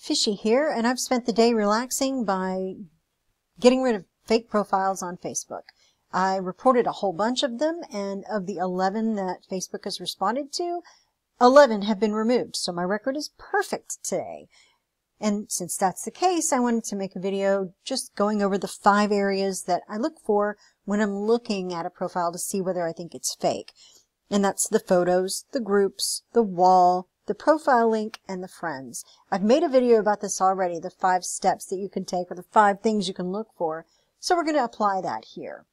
Fishy here, and I've spent the day relaxing by getting rid of fake profiles on Facebook. I reported a whole bunch of them, and of the 11 that Facebook has responded to, 11 have been removed, so my record is perfect today. And since that's the case, I wanted to make a video just going over the 5 areas that I look for when I'm looking at a profile to see whether I think it's fake. And that's the photos, the groups, the wall, the profile link, and the friends. I've made a video about this already, the 5 steps that you can take, or the 5 things you can look for. So we're going to apply that here.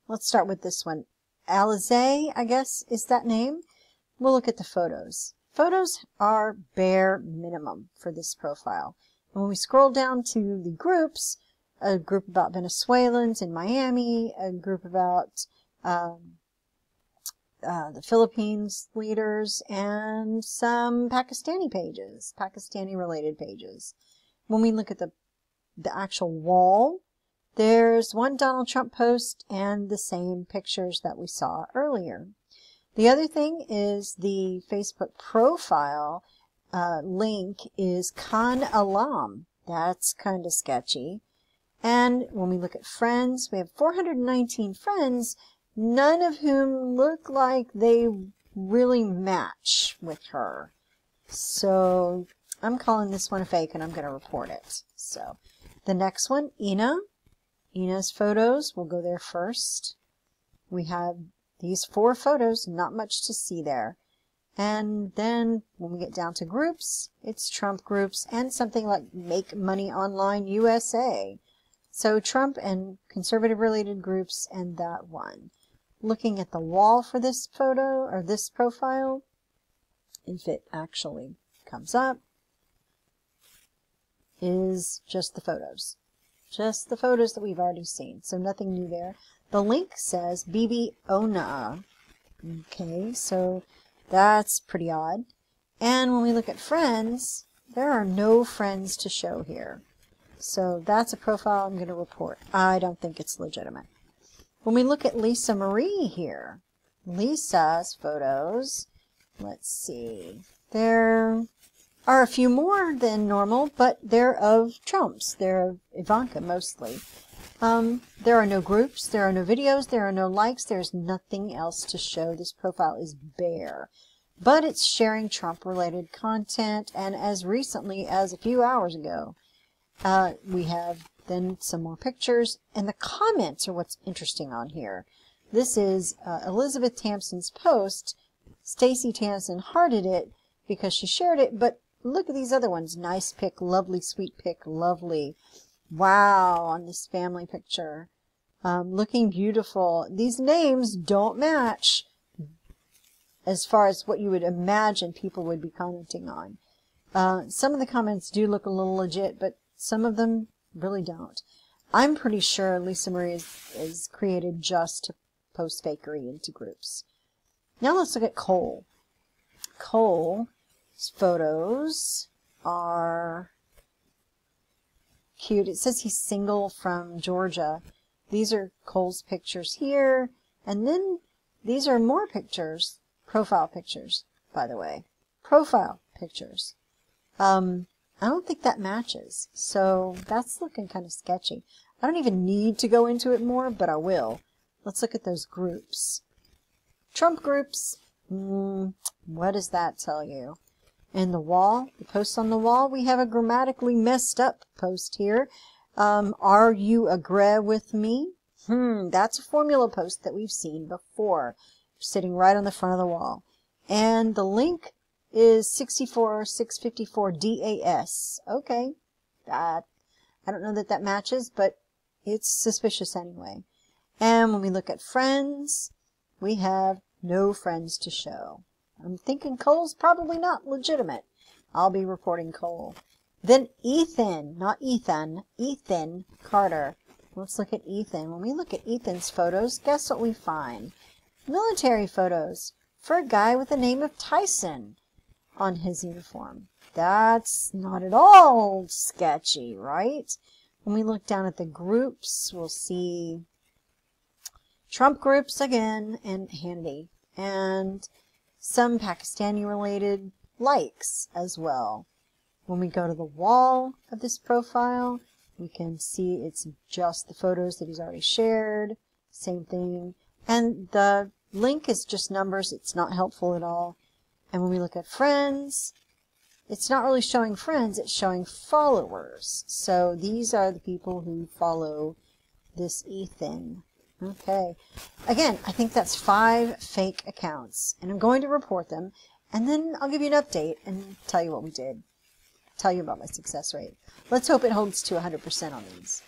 Let's start with this one. Alize, I guess, is that name. We'll look at the photos. Photos are bare minimum for this profile. And when we scroll down to the groups, a group about Venezuelans in Miami, a group about the Philippines leaders, and some Pakistani pages, Pakistani-related pages. When we look at the actual wall, there's one Donald Trump post and the same pictures that we saw earlier. The other thing is the Facebook profile link is Khan Alam. That's kind of sketchy. And when we look at friends, we have 419 friends, none of whom look like they really match with her. So I'm calling this one a fake, and I'm going to report it. So the next one, Ina's photos, we'll go there first. We have these 4 photos, not much to see there. And then when we get down to groups, it's Trump groups and something like Make Money Online USA. So Trump and conservative related groups and that one. Looking at the wall for this photo or this profile, if it actually comes up, is just the photos. Just the photos that we've already seen. So nothing new there. The link says Bibi Ona. Okay, so that's pretty odd. And when we look at friends, there are no friends to show here. So that's a profile I'm going to report. I don't think it's legitimate. When we look at Lisa Marie here, Lisa's photos, let's see, there are a few more than normal, but they're of Trump's. They're of Ivanka mostly. There are no groups, there are no videos, there are no likes, there's nothing else to show. This profile is bare. But it's sharing Trump-related content, and as recently as a few hours ago, we have then some more pictures, and the comments are what's interesting on here. This is Elizabeth Tamson's post. Stacey Tamson hearted it because she shared it, but look at these other ones. Nice pic, lovely, sweet pic, lovely. Wow, on this family picture. Looking beautiful. These names don't match as far as what you would imagine people would be commenting on. Some of the comments do look a little legit, but some of them really don't. I'm pretty sure Lisa Marie is created just to post fakery into groups. Now let's look at Cole. Cole's photos are cute. It says he's single from Georgia. These are Cole's pictures here. And then these are more pictures. Profile pictures, by the way. Profile pictures. I don't think that matches. So that's looking kind of sketchy. I don't even need to go into it more, but I will. Let's look at those groups. Trump groups. What does that tell you? And the wall, the posts on the wall, we have a grammatically messed up post here. Are you agree with me? That's a formula post that we've seen before, sitting right on the front of the wall. And the link is 64654 DAS. Okay, I don't know that matches, but it's suspicious anyway. And when we look at friends, we have no friends to show. I'm thinking Cole's probably not legitimate. I'll be reporting Cole. Then Ethan, not Ethan, Ethan Carter. Let's look at Ethan. When we look at Ethan's photos, guess what we find? Military photos for a guy with the name of Tyson on his uniform. That's not at all sketchy, right? When we look down at the groups, we'll see Trump groups again and Hannity. And some Pakistani-related likes as well. When we go to the wall of this profile, we can see it's just the photos that he's already shared. Same thing. And the link is just numbers. It's not helpful at all. And when we look at friends, it's not really showing friends, it's showing followers. So these are the people who follow this Ethan. Okay. Again, I think that's 5 fake accounts. And I'm going to report them. And then I'll give you an update and tell you what we did. Tell you about my success rate. Let's hope it holds to 100% on these.